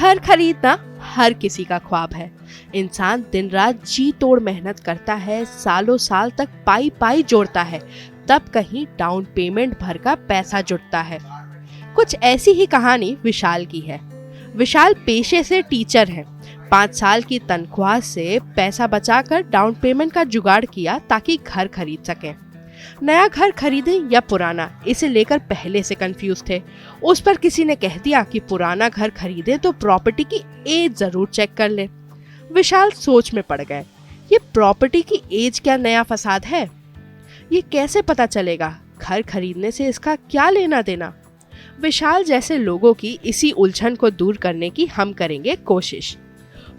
घर खरीदना हर किसी का ख्वाब है। इंसान दिन रात जी तोड़ मेहनत करता है, सालों साल तक पाई पाई जोड़ता है, तब कहीं डाउन पेमेंट भर का पैसा जुटता है। कुछ ऐसी ही कहानी विशाल की है। विशाल पेशे से टीचर है। 5 साल की तनख्वाह से पैसा बचाकर डाउन पेमेंट का जुगाड़ किया ताकि घर खरीद सके। नया घर खरीदे या पुराना, इसे लेकर पहले से कंफ्यूज थे। उस पर किसी ने कह दिया कि पुराना घर खरीदे तो प्रॉपर्टी की एज जरूर चेक कर ले। विशाल सोच में पड़ गए, ये प्रॉपर्टी की एज क्या नया फसाद है? ये कैसे पता चलेगा? घर खरीदने से इसका क्या लेना देना? विशाल जैसे लोगों की इसी उलझन को दूर करने की हम करेंगे कोशिश।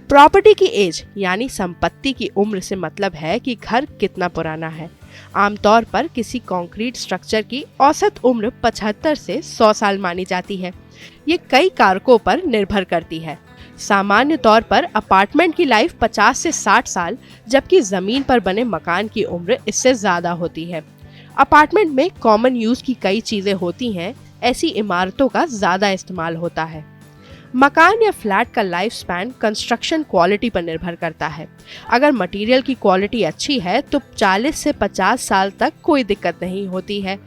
प्रॉपर्टी की एज यानी संपत्ति की उम्र से मतलब है कि घर कितना पुराना है। आमतौर पर किसी कंक्रीट स्ट्रक्चर की औसत उम्र 75 से 100 साल मानी जाती है। ये कई कारकों पर निर्भर करती है। सामान्य तौर पर अपार्टमेंट की लाइफ 50 से 60 साल, जबकि जमीन पर बने मकान की उम्र इससे ज्यादा होती है। अपार्टमेंट में कॉमन यूज की कई चीजें होती हैं, ऐसी इमारतों का ज्यादा इस्तेमाल होता है। मकान या फ्लैट का लाइफ स्पैन कंस्ट्रक्शन क्वालिटी पर निर्भर करता है। अगर मटेरियल की क्वालिटी अच्छी है तो 40 से 50 साल तक कोई दिक्कत नहीं होती है।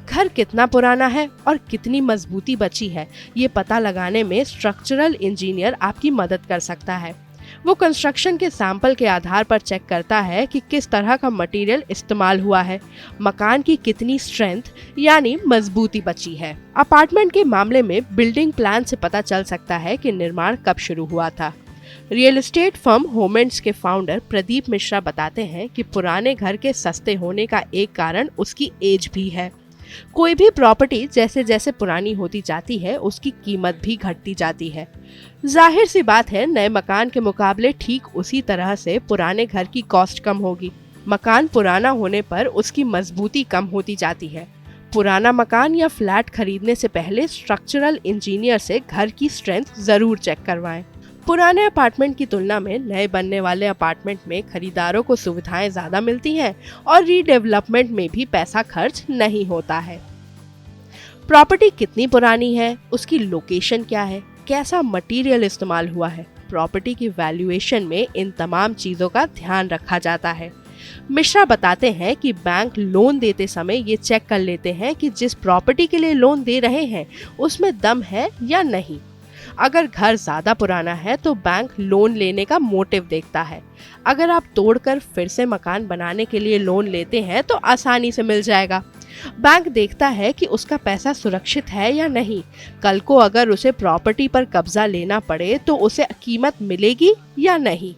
घर कितना पुराना है और कितनी मजबूती बची है, ये पता लगाने में स्ट्रक्चरल इंजीनियर आपकी मदद कर सकता है। वो कंस्ट्रक्शन के सैंपल के आधार पर चेक करता है कि किस तरह का मटेरियल इस्तेमाल हुआ है, मकान की कितनी स्ट्रेंथ यानी मजबूती बची है। अपार्टमेंट के मामले में बिल्डिंग प्लान से पता चल सकता है कि निर्माण कब शुरू हुआ था। रियल एस्टेट फर्म होमेंट्स के फाउंडर प्रदीप मिश्रा बताते हैं कि पुराने घर के सस्ते होने का एक कारण उसकी एज भी है। कोई भी प्रॉपर्टी जैसे जैसे पुरानी होती जाती है, उसकी कीमत भी घटती जाती है। जाहिर सी बात है, नए मकान के मुकाबले ठीक उसी तरह से पुराने घर की कॉस्ट कम होगी। मकान पुराना होने पर उसकी मजबूती कम होती जाती है। पुराना मकान या फ्लैट खरीदने से पहले स्ट्रक्चरल इंजीनियर से घर की स्ट्रेंथ जरूर चेक करवाएं। पुराने अपार्टमेंट की तुलना में नए बनने वाले अपार्टमेंट में खरीदारों को सुविधाएं ज्यादा मिलती हैं और रीडेवलपमेंट में भी पैसा खर्च नहीं होता है। प्रॉपर्टी कितनी पुरानी है, उसकी लोकेशन क्या है, कैसा मटेरियल इस्तेमाल हुआ है, प्रॉपर्टी की वैल्यूएशन में इन तमाम चीजों का ध्यान रखा जाता है। मिश्रा बताते हैं कि बैंक लोन देते समय ये चेक कर लेते हैं कि जिस प्रॉपर्टी के लिए लोन दे रहे हैं उसमें दम है या नहीं। अगर घर ज्यादा पुराना है तो बैंक लोन लेने का मोटिव देखता है। अगर आप तोड़कर फिर से मकान बनाने के लिए लोन लेते हैं तो आसानी से मिल जाएगा। बैंक देखता है कि उसका पैसा सुरक्षित है या नहीं। कल को अगर उसे प्रॉपर्टी पर कब्जा लेना पड़े तो उसे कीमत मिलेगी या नहीं।